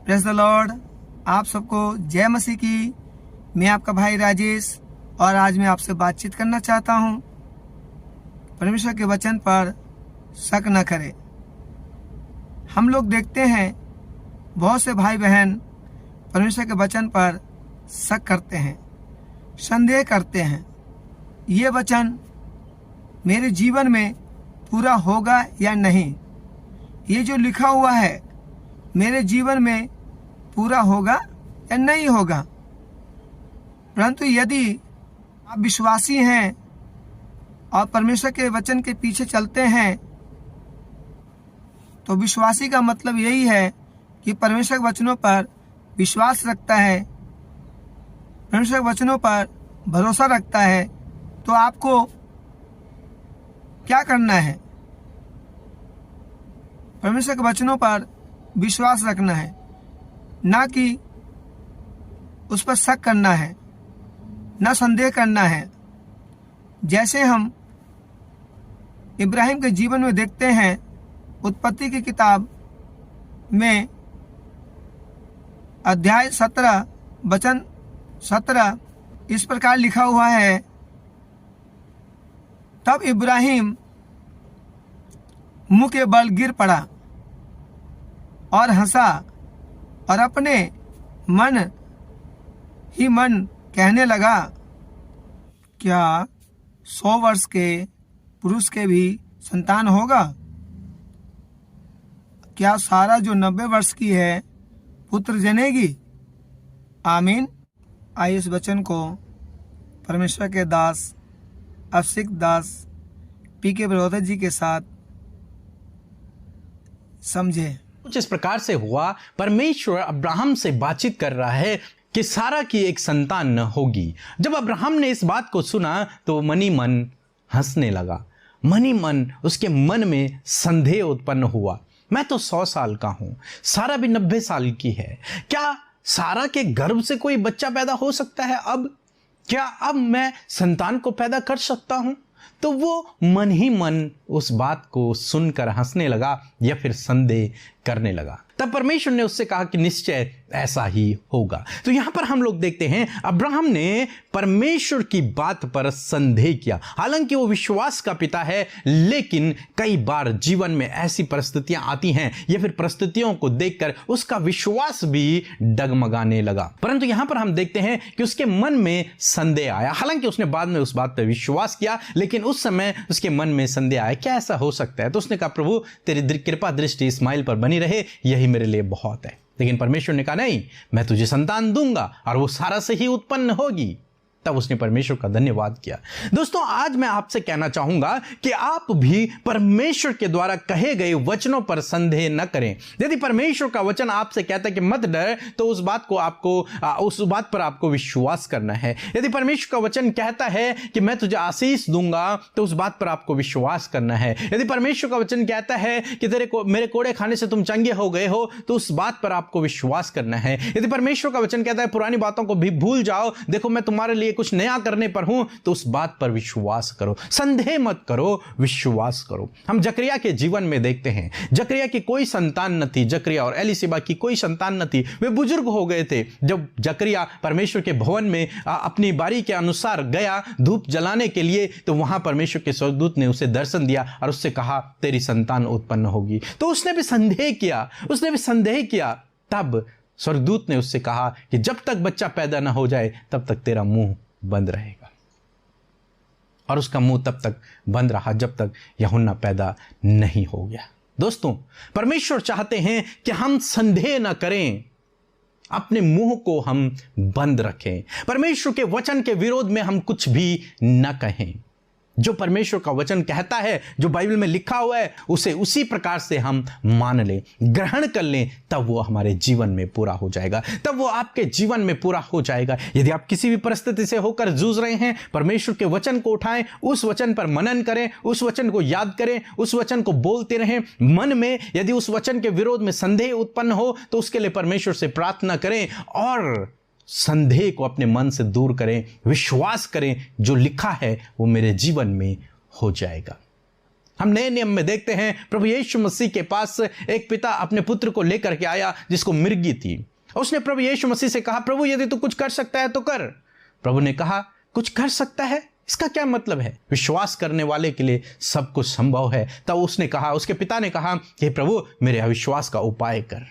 Praise the Lord. आप सबको जय मसीह की। मैं आपका भाई राजेश और आज मैं आपसे बातचीत करना चाहता हूँ। परमेश्वर के वचन पर शक न करें। हम लोग देखते हैं बहुत से भाई बहन परमेश्वर के वचन पर शक करते हैं, संदेह करते हैं। ये वचन मेरे जीवन में पूरा होगा या नहीं, ये जो लिखा हुआ है मेरे जीवन में पूरा होगा या नहीं होगा। परंतु यदि आप विश्वासी हैं और परमेश्वर के वचन के पीछे चलते हैं तो विश्वासी का मतलब यही है कि परमेश्वर के वचनों पर विश्वास रखता है, परमेश्वर के वचनों पर भरोसा रखता है। तो आपको क्या करना है? परमेश्वर के वचनों पर विश्वास रखना है, ना कि उस पर शक करना है, ना संदेह करना है। जैसे हम इब्राहिम के जीवन में देखते हैं, उत्पत्ति की किताब में अध्याय 17 वचन 17 इस प्रकार लिखा हुआ है, तब इब्राहिम मुंह के बल गिर पड़ा और हंसा और अपने मन ही मन कहने लगा, क्या 100 वर्ष के पुरुष के भी संतान होगा? क्या सारा जो 90 वर्ष की है पुत्र जनेगी? आमीन। आइए इस वचन को परमेश्वर के दास अभिषिक्त दास पीके ब्रदर जी के साथ समझे। कुछ इस प्रकार से हुआ, परमेश्वर अब्राहम से बातचीत कर रहा है कि सारा की एक संतान न होगी। जब अब्राहम ने इस बात को सुना तो मन ही मन हंसने लगा। मन ही मन उसके मन में संदेह उत्पन्न हुआ। मैं तो 100 साल का हूं, सारा भी 90 साल की है। क्या सारा के गर्भ से कोई बच्चा पैदा हो सकता है? क्या अब मैं संतान को पैदा कर सकता हूं? तो वो मन ही मन उस बात को सुनकर हंसने लगा या फिर संदेह करने लगा। तब परमेश्वर ने उससे कहा कि निश्चय ऐसा ही होगा। तो यहां पर हम लोग देखते हैं अब्राहम ने परमेश्वर की बात पर संदेह किया। हालांकि वो विश्वास का पिता है, लेकिन कई बार जीवन में ऐसी परिस्थितियां आती हैं या फिर परिस्थितियों को देखकर उसका विश्वास भी डगमगाने लगा। परंतु यहां पर हम देखते हैं कि उसके मन में संदेह आया। हालांकि उसने बाद में उस बात पर विश्वास किया, लेकिन उस समय उसके मन में संदेह आया, क्या ऐसा हो सकता है? तो उसने कहा, प्रभु तेरी कृपा दृष्टि इस्माइल पर बनी रहे, यही मेरे लिए बहुत है। लेकिन परमेश्वर ने कहा, नहीं, मैं तुझे संतान दूंगा और वो सारा से ही उत्पन्न होगी। तब उसने परमेश्वर का धन्यवाद किया। दोस्तों, आज मैं आपसे कहना चाहूंगा कि आप भी परमेश्वर के द्वारा कहे गए वचनों पर संदेह न करें। यदि परमेश्वर का वचन आपसे कहता है कि मत डर, तो उस बात पर आपको विश्वास करना है। यदि परमेश्वर का वचन कहता है कि मैं तुझे आशीष दूंगा, तो उस बात पर आपको विश्वास करना है। यदि परमेश्वर का वचन कहता है कि मेरे कोड़े खाने से तुम चंगे हो गए हो, तो उस बात पर आपको विश्वास करना है। यदि परमेश्वर का वचन कहता है पुरानी बातों को भी भूल जाओ, देखो मैं तुम्हारे लिए कुछ नया करने पर हूं, तो उस बात पर विश्वास करो। संदेह मत करो, विश्वास करो। हम जकरिया के जीवन में देखते हैं, जकरिया की कोई संतान न थी। जकरिया और एलिशिबा की कोई संतान न थी। वे बुजुर्ग हो गए थे। जब जकरिया परमेश्वर के भवन में अपनी बारी के अनुसार गया धूप जलाने के लिए, तो वहां परमेश्वर के स्वर्गदूत ने उसे दर्शन दिया और उससे कहा, तेरी संतान उत्पन्न होगी। तो उसने भी संदेह किया। तब स्वर्गदूत ने उससे कहा कि जब तक बच्चा पैदा ना हो जाए तब तक तेरा मुंह बंद रहेगा। और उसका मुंह तब तक बंद रहा जब तक यूहन्ना पैदा नहीं हो गया। दोस्तों, परमेश्वर चाहते हैं कि हम संदेह न करें, अपने मुंह को हम बंद रखें। परमेश्वर के वचन के विरोध में हम कुछ भी न कहें। जो परमेश्वर का वचन कहता है, जो बाइबल में लिखा हुआ है, उसे उसी प्रकार से हम मान लें, ग्रहण कर लें, तब वो हमारे जीवन में पूरा हो जाएगा, तब वो आपके जीवन में पूरा हो जाएगा। यदि आप किसी भी परिस्थिति से होकर जूझ रहे हैं, परमेश्वर के वचन को उठाएं, उस वचन पर मनन करें, उस वचन को याद करें, उस वचन को बोलते रहें। मन में यदि उस वचन के विरोध में संदेह उत्पन्न हो तो उसके लिए परमेश्वर से प्रार्थना करें और संदेह को अपने मन से दूर करें। विश्वास करें, जो लिखा है वो मेरे जीवन में हो जाएगा। हम नए नियम में देखते हैं प्रभु यीशु मसीह के पास एक पिता अपने पुत्र को लेकर के आया जिसको मिर्गी थी। उसने प्रभु यीशु मसीह से कहा, प्रभु यदि तू कुछ कर सकता है तो कर। प्रभु ने कहा, कुछ कर सकता है, इसका क्या मतलब है? विश्वास करने वाले के लिए सब कुछ संभव है। तब उसने कहा, उसके पिता ने कहा कि प्रभु मेरे अविश्वास का उपाय कर,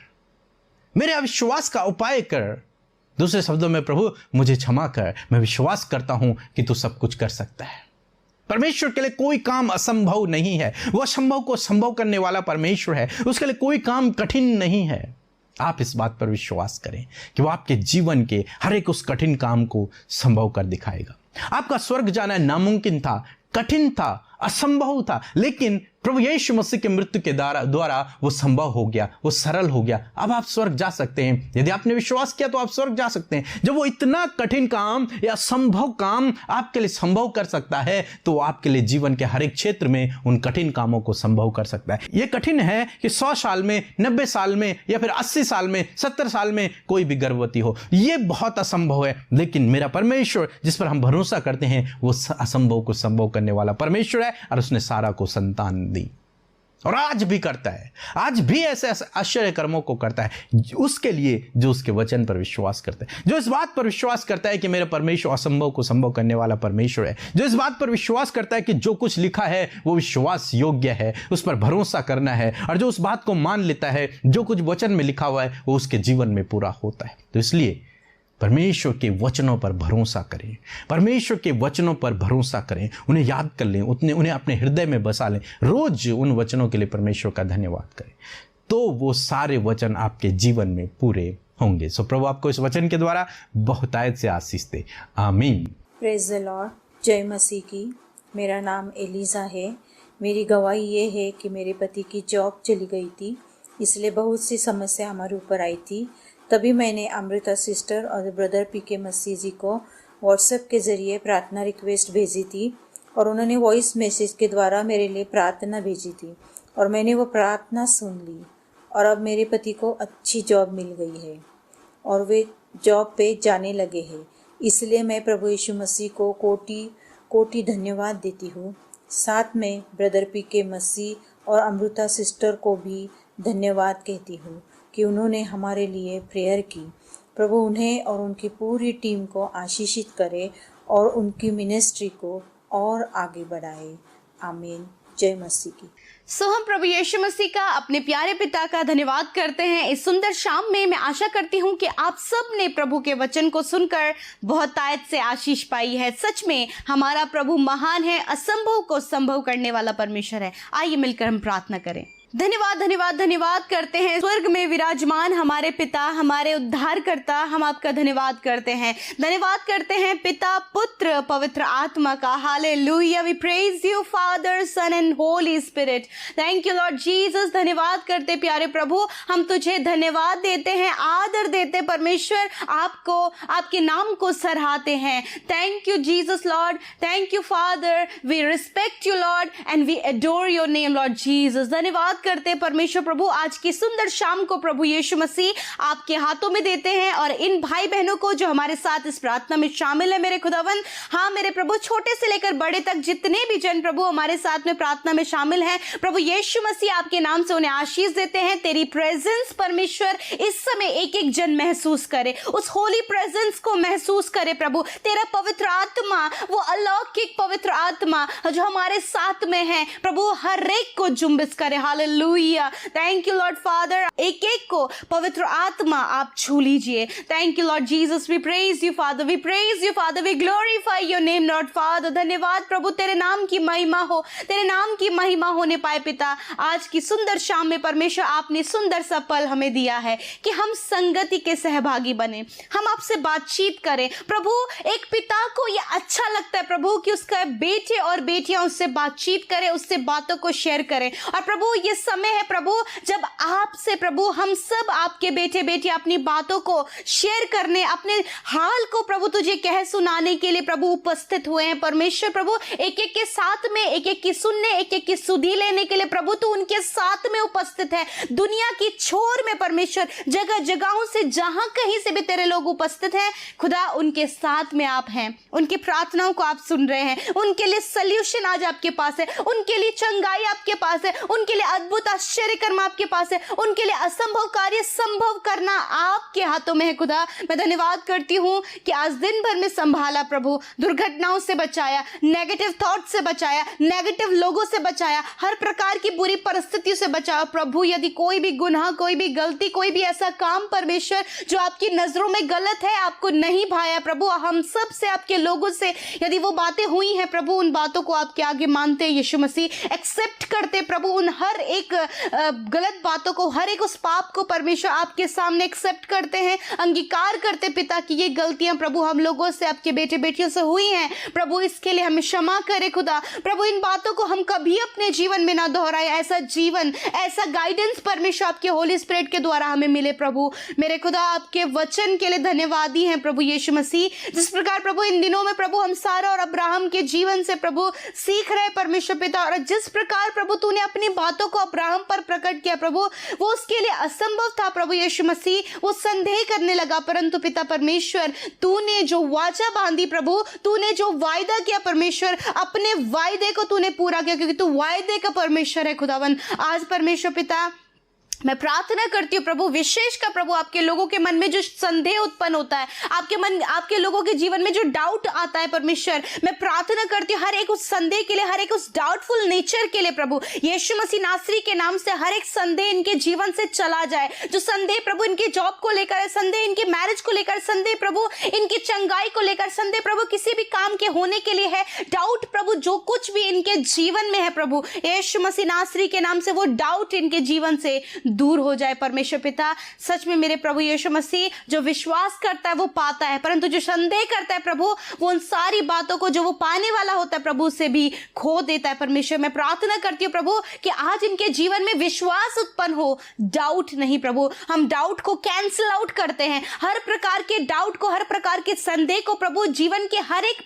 मेरे अविश्वास का उपाय कर। दूसरे शब्दों में, प्रभु मुझे क्षमा कर, मैं विश्वास करता हूं कि तू सब कुछ कर सकता है। परमेश्वर के लिए कोई काम असंभव नहीं है। वो असंभव को संभव करने वाला परमेश्वर है। उसके लिए कोई काम कठिन नहीं है। आप इस बात पर विश्वास करें कि वो आपके जीवन के हर एक उस कठिन काम को संभव कर दिखाएगा। आपका स्वर्ग जाना नामुमकिन था, कठिन था, असंभव था, लेकिन प्रभु यीशु मसीह के मृत्यु के द्वारा वो संभव हो गया, वो सरल हो गया। अब आप स्वर्ग जा सकते हैं। यदि आपने विश्वास किया तो आप स्वर्ग जा सकते हैं। जब वो इतना कठिन काम या असंभव काम आपके लिए संभव कर सकता है तो आपके लिए जीवन के हर एक क्षेत्र में उन कठिन कामों को संभव कर सकता है। ये कठिन है कि 100 साल में, 90 साल में या फिर 80 साल में, 70 साल में कोई भी गर्भवती हो, ये बहुत असंभव है। लेकिन मेरा परमेश्वर जिस पर हम भरोसा करते हैं वो असंभव को संभव करने वाला परमेश्वर है और उसने सारा को संतान दी और आज भी करता है। आज भी ऐसे आश्चर्य कर्मों को करता है उसके लिए जो उसके वचन पर विश्वास करता है, जो इस बात पर विश्वास करता है कि मेरा परमेश्वर असंभव को संभव करने वाला परमेश्वर है, जो इस बात पर विश्वास करता है कि जो कुछ लिखा है वो विश्वास योग्य है, उस पर भरोसा करना है, और जो उस बात को मान लेता है जो कुछ वचन में लिखा हुआ है वो उसके जीवन में पूरा होता है। तो इसलिए परमेश्वर के वचनों पर भरोसा करें, परमेश्वर के वचनों पर भरोसा करें, उन्हें याद कर लें, उन्हें अपने हृदय में बसा लें, रोज उन वचनों के लिए परमेश्वर का धन्यवाद करें, तो वो सारे वचन आपके जीवन में पूरे होंगे। सो प्रभु आपको इस वचन के द्वारा बहुतायत से आशीष दे। आमीन। Praise the Lord. जय मसीह की। मेरा नाम एलिजा है। मेरी गवाही ये है कि मेरे पति की जॉब चली गई थी, इसलिए बहुत सी समस्या हमारे ऊपर आई थी। तभी मैंने अमृता सिस्टर और ब्रदर पीके मसीह जी को व्हाट्सएप के ज़रिए प्रार्थना रिक्वेस्ट भेजी थी और उन्होंने वॉइस मैसेज के द्वारा मेरे लिए प्रार्थना भेजी थी और मैंने वो प्रार्थना सुन ली और अब मेरे पति को अच्छी जॉब मिल गई है और वे जॉब पे जाने लगे हैं। इसलिए मैं प्रभु यीशु मसीह को कोटि कोटि धन्यवाद देती हूँ। साथ में ब्रदर पीके मसीह और अमृता सिस्टर को भी धन्यवाद कहती हूँ कि उन्होंने हमारे लिए प्रेयर की। प्रभु उन्हें और उनकी पूरी टीम को आशीषित करे और उनकी मिनिस्ट्री को और आगे बढ़ाए। आमीन। जय मसीह की। हम प्रभु यीशु मसीह का अपने प्यारे पिता का धन्यवाद करते हैं इस सुंदर शाम में। मैं आशा करती हूँ कि आप सब ने प्रभु के वचन को सुनकर बहुतायत से आशीष पाई है। सच में हमारा प्रभु महान है, असंभव को संभव करने वाला परमेश्वर है। आइए मिलकर हम प्रार्थना करें। धन्यवाद धन्यवाद धन्यवाद करते हैं स्वर्ग में विराजमान हमारे पिता, हमारे उद्धारकर्ता, हम आपका धन्यवाद करते हैं। धन्यवाद करते हैं पिता, पुत्र, पवित्र आत्मा का। Hallelujah. We praise you father, son and holy spirit. Thank you lord Jesus. धन्यवाद करते प्यारे प्रभु, हम तुझे धन्यवाद देते हैं, आदर देते परमेश्वर, आपको, आपके नाम को सराहते हैं। Thank you Jesus lord, thank you father. We respect you lord and we adore your name lord Jesus. धन्यवाद करते परमेश्वर प्रभु, आज की सुंदर शाम को प्रभु यीशु मसीह आपके हाथों में देते हैं और इन भाई बहनों को जो हमारे साथ इस प्रार्थना में शामिल है मेरे खुदावन। हाँ मेरे प्रभु, छोटे से लेकर बड़े तक जितने भी जन प्रभु हमारे साथ में प्रार्थना में शामिल हैं, प्रभु यीशु मसीह आपके नाम से उन्हें आशीष देते हैं। तेरी प्रेजेंस परमेश्वर इस समय एक एक जन महसूस करे, उस होली प्रेजेंस को महसूस करे प्रभु। तेरा पवित्र आत्मा, वो अलौकिक पवित्र आत्मा जो हमारे साथ में है प्रभु, हर एक को जुम्बिस करे। Hallelujah. Thank you lord father, एक एक को पवित्र आत्मा आप छू लीजिए। Thank you lord Jesus. We praise you father, we praise you father, we glorify your name lord father. धन्यवाद प्रभु, तेरे नाम की महिमा हो, तेरे नाम की महिमा होने पाए पिता। आज की सुंदर शाम में परमेश्वर आपने सुंदर सा पल हमें दिया है कि हम संगति के सहभागी बने, हम आपसे बातचीत करें प्रभु। एक पिता को यह अच्छा लगता है प्रभु कि उसका बेटे और बेटियां उससे बातचीत करें, उससे बातों को शेयर करें। और प्रभु ये समय है प्रभु जब आपसे प्रभु हम सब आपके बेटे बेटी अपनी बातों को शेयर करने, अपने हाल को प्रभु तुझे कह सुनाने के लिए प्रभु उपस्थित हुए हैं। परमेश्वर प्रभु एक एक के साथ में, एक एक की सुनने, एक एक की सुधी लेने के लिए प्रभु तू उनके साथ में उपस्थित है। दुनिया की छोर में परमेश्वर जगह जगहों से जहां कहीं से भी तेरे लोग उपस्थित हैं खुदा, उनके साथ में आप हैं। उनकी प्रार्थनाओं को आप सुन रहे हैं, उनके लिए सल्यूशन आज आपके पास है, उनके लिए चंगाई आपके पास है, उनके लिए अद्भुत आश्चर्य कर्म आपके पास है, उनके लिए असंभव कार्य संभव करना आपके हाथों में है। खुदा मैं धन्यवाद करती हूं कि आज दिन भर में संभाला प्रभु, दुर्घटनाओं से बचाया, नेगेटिव थॉट से बचाया, नेगेटिव लोगों से बचाया, हर प्रकार की बुरी परिस्थितियों से बचाया प्रभु। यदि कोई भी गुनाह, कोई भी गलती, कोई भी ऐसा काम परमेश्वर जो आपकी नजरों में गलत है, आपको नहीं भाया प्रभु, हम सब से, आपके लोगों से यदि वो बातें हुई हैं प्रभु, उन बातों को आपके आगे मानते यीशु मसीह, एक्सेप्ट करते प्रभु, उन हर एक गलत बातों को, हर एक उस पाप को परमेश्वर आपके सामने एक्सेप्ट करते हैं, अंगीकार करते पिता कि ये गलतियां प्रभु हम लोगों से, आपके बेटे बेटियों से हुई हैं प्रभु, इसके लिए हमें क्षमा करे खुदा। प्रभु इन बातों को हम कभी अपने जीवन में ना दोहराए, ऐसा जीवन, ऐसा गाइडेंस परमेश्वर आपके होली स्पिरिट के द्वारा हमें मिले प्रभु। मेरे खुदा आपके वचन के लिए धन्यवादी हैं प्रभु यीशु मसीह। जिस प्रकार प्रभु इन दिनों में प्रभु हम सारा और अब्राहम के जीवन से प्रभु सीख रहे परमेश्वर पिता, और जिस प्रकार प्रभु तूने अपनी बातों को अब्राहम पर प्रकट किया प्रभु, वो उसके लिए असंभव था प्रभु यीशु मसीह, वो संदेह करने लगा, परंतु पिता परमेश्वर तूने जो वाचा बांधी प्रभु, तूने जो वायदा किया परमेश्वर, अपने वायदे को तूने पूरा किया, क्योंकि तू वायदे का परमेश्वर है खुदावन। आज परमेश्वर पिता मैं प्रार्थना करती हूँ प्रभु, विशेष का प्रभु आपके लोगों के मन में जो संदेह उत्पन्न होता है, आपके लोगों के जीवन में जो डाउट आता है परमेश्वर, मैं प्रार्थना करती हूँ हर एक उस संदेह के लिए, हर एक उस डाउटफुल नेचर के लिए प्रभु यीशु मसीह नासरी के नाम से हर एक संदेह इनके जीवन से चला जाए। जो संदेह प्रभु इनके जॉब को लेकर है, संदेह इनके मैरिज को लेकर, संदेह प्रभु इनकी चंगाई को लेकर, संदेह प्रभु किसी भी काम के होने के लिए है, डाउट प्रभु जो कुछ भी इनके जीवन में है प्रभु यीशु मसीह नासरी के नाम से वो डाउट इनके जीवन से दूर हो जाए परमेश्वर पिता। सच में मेरे प्रभु यीशु मसीह, जो विश्वास करता है वो पाता है, परंतु जो संदेह करता है प्रभु वो उन सारी बातों को जो वो पाने वाला होता है प्रभु से भी खो देता है परमेश्वर। मैं प्रार्थना करती हूँ प्रभु कि आज इनके जीवन में विश्वास उत्पन्न हो, डाउट नहीं प्रभु। हम डाउट को कैंसिल आउट करते हैं, हर प्रकार के डाउट को, हर प्रकार के संदेह को प्रभु जीवन के हर एक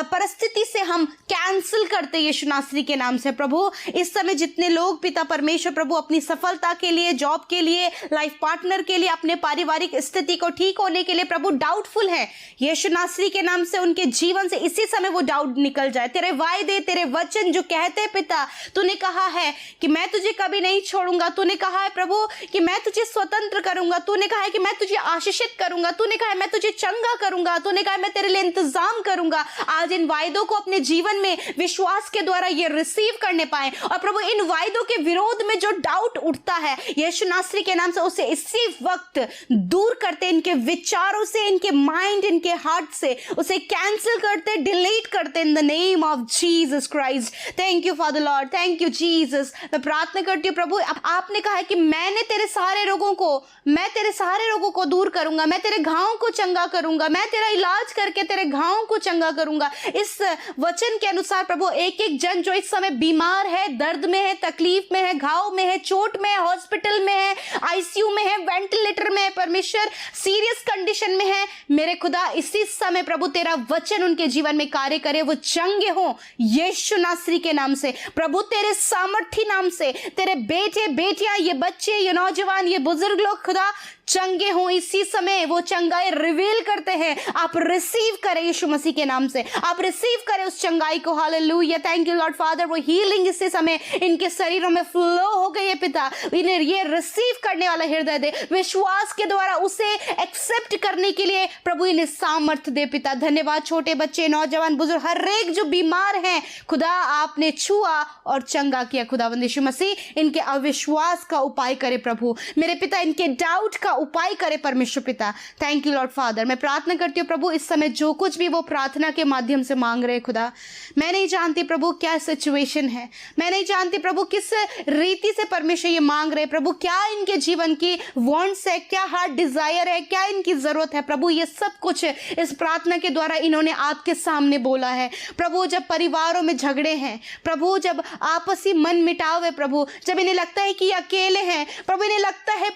परिस्थिति से हम कैंसिल करते यीशु नासरी के नाम से प्रभु। इस समय जितने लोग पिता परमेश्वर प्रभु अपनी सफलता के लिए, जॉब के लिए, लाइफ पार्टनर के लिए, अपने पारिवारिक स्थिति को ठीक होने के लिए प्रभु डाउटफुल है, यीशु नासरी के नाम से उनके जीवन से इसी समय वो डाउट निकल जाए। तेरे वायदे, तेरे वचन जो कहते हैं पिता, तूने कहा है कि मैं तुझे कभी नहीं छोड़ूंगा, तूने कहा है प्रभु कि मैं तुझे स्वतंत्र करूंगा, तूने कहा है कि मैं तुझे आशीषित करूंगा, तूने कहा है मैं तुझे चंगा करूंगा, तूने कहा है मैं तेरे लिए इंतजाम करूंगा। आज इन वायदों को अपने जीवन में विश्वास के द्वारा ये रिसीव करने पाए, और प्रभु इन वायदों के विरोध में जो डाउट उठता है यीशु नासरी के नाम से उसे इसी वक्त दूर करते, इनके विचारों से, इनके माइंड, इनके हार्ट से उसे कैंसिल करते, डिलीट करते in the name of Jesus Christ. Thank you father Lord, thank you Jesus. मैं प्रार्थना करती हूँ प्रभु, आपने कहा है कि मैं तेरे सारे रोगों को दूर करूंगा, मैं तेरे घावों को चंगा करूंगा, मैं तेरा इलाज करके तेरे घावों को चंगा करूंगा। इस वचन के अनुसार प्रभु एक एक जन जो इस समय बीमार है, दर्द में है, तकलीफ में है, घाव में है, चोट में है, हॉस्पिटल में है, आईसीयू में है, वेंटिलेटर में है परमेश्वर, सीरियस कंडीशन में है, मेरे खुदा इसी समय प्रभु तेरा वचन उनके जीवन में कार्य करे, वो चंगे हो यीशु नासरी के नाम से प्रभु, तेरे सामर्थी नाम से। तेरे बेटे बेटियां, ये बच्चे, ये नौजवान, ये बुजुर्ग लोग खुदा चंगे हो इसी समय, वो चंगाई रिवील करते हैं। आप रिसीव करें यीशु मसीह के नाम से, आप रिसीव करें उस चंगाई को। Hallelujah, thank you lord father. वो हीलिंग इसी समय इनके शरीरों में फ्लो हो गई है पिता, इन्हें ये रिसीव करने वाला हृदय दे, विश्वास के द्वारा उसे एक्सेप्ट करने के लिए प्रभु इन्हें सामर्थ्य दे पिता। धन्यवाद। छोटे बच्चे, नौजवान, बुजुर्ग, हर एक जो बीमार हैं खुदा आपने छुआ और चंगा किया खुदावंद यीशु मसीह। इनके अविश्वास का उपाय करे प्रभु मेरे पिता, इनके डाउट का उसका उपाय करे परमेश्वर पिता। Thank you lord father. मैं प्रार्थना करती हूँ प्रभु, इस समय जो कुछ भी वो प्रार्थना के माध्यम से मांग रहे खुदा, मैं नहीं जानती प्रभु क्या सिचुएशन है, मैं नहीं जानती प्रभु किस रीति से परमेश्वर ये मांग रहे प्रभु, क्या इनके जीवन की वांट्स है, क्या हार्ट डिजायर है, क्या इनकी जरूरत है प्रभु। ये सब कुछ इस प्रार्थना के द्वारा इन्होंने आपके सामने बोला है प्रभु। जब परिवारों में झगड़े हैं प्रभु, जब आपसी मन मिटाव है प्रभु, जब इन्हें लगता है कि ये अकेले हैं प्रभु, इन्हें लगता है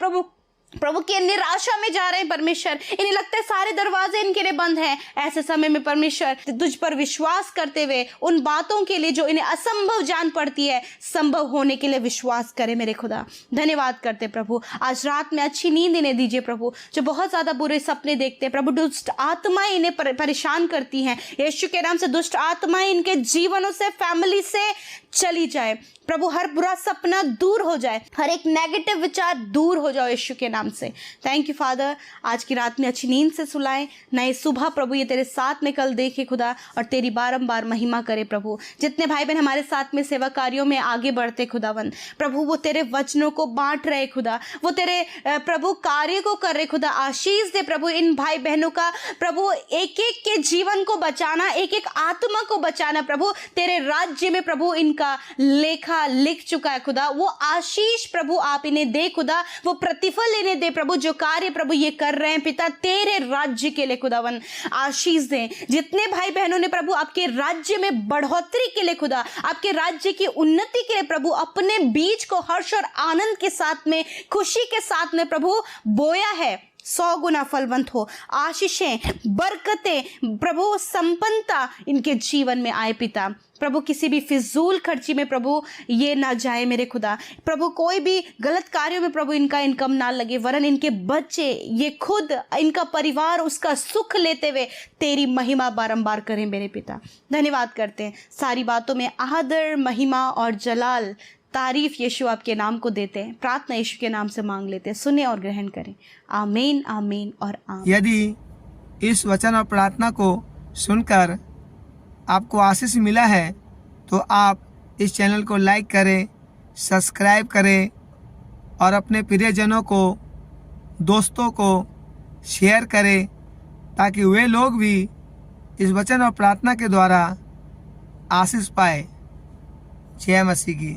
प्रभु कि निराशा में जा रहे हैं परमेश्वर, इन्हें लगता है सारे दरवाजे इनके लिए बंद हैं, ऐसे समय में परमेश्वर तुझ पर विश्वास करते हुए उन बातों के लिए जो इन्हें असंभव जान पड़ती है, संभव होने के लिए विश्वास करें मेरे खुदा। धन्यवाद करते प्रभु, आज रात में अच्छी नींद इन्हें दीजिए प्रभु। जो बहुत ज्यादा बुरे सपने देखते हैं प्रभु, दुष्ट आत्माएं इन्हें परेशान करती हैं, यीशु के नाम से दुष्ट आत्माएं इनके जीवनों से, फैमिली से चली जाए प्रभु। हर बुरा सपना दूर हो जाए, हर एक नेगेटिव विचार दूर हो जाओ यीशु के नाम से। थैंक यू फादर, आज की रात में अच्छी नींद से सुलाएं, नए सुबह प्रभु ये तेरे साथ में कल देखे खुदा, और तेरी बारंबार महिमा करे प्रभु। जितने भाई बहन हमारे साथ में सेवा कार्यों में आगे बढ़ते खुदावन प्रभु, वो तेरे वचनों को बांट रहे खुदा, वो तेरे प्रभु कार्य को कर रहे खुदा, आशीष दे प्रभु इन भाई बहनों का प्रभु, एक एक के जीवन को बचाना, एक एक आत्मा को बचाना प्रभु, तेरे राज्य में प्रभु इनका लेखा लिख चुका है खुदा। वो आशीष प्रभु आप इन्हें दे खुदा, वो प्रतिफल इन्हें दे प्रभु, जो कार्य प्रभु ये कर रहे हैं पिता तेरे राज्य के लिए खुदावन आशीष दें। जितने भाई बहनों ने प्रभु आपके राज्य में बढ़ोतरी के लिए खुदा, आपके राज्य की उन्नति के लिए प्रभु अपने बीज को हर्ष और आनंद के साथ में, खुशी के साथ में प्रभु बोया है, 100 गुना फलवंत हो, आशीषें, बरकतें प्रभु, संपन्नता इनके जीवन में आए पिता प्रभु। किसी भी फिजूल खर्ची में प्रभु ये ना जाए मेरे खुदा प्रभु, कोई भी गलत कार्यों में प्रभु इनका इनकम ना लगे, वरन इनके बच्चे, ये खुद, इनका परिवार उसका सुख लेते हुए तेरी महिमा बारंबार करें मेरे पिता। धन्यवाद करते हैं, सारी बातों में आदर, महिमा और जलाल, तारीफ यीशु आपके नाम को देते हैं। प्रार्थना यीशु के नाम से मांग लेते हैं, सुने और ग्रहण करें। आमीन, आमीन और आमीन। यदि इस वचन और प्रार्थना को सुनकर आपको आशीष मिला है तो आप इस चैनल को लाइक करें, सब्सक्राइब करें और अपने प्रियजनों को, दोस्तों को शेयर करें, ताकि वे लोग भी इस वचन और प्रार्थना के द्वारा आशीष पाए। जय मसीह की।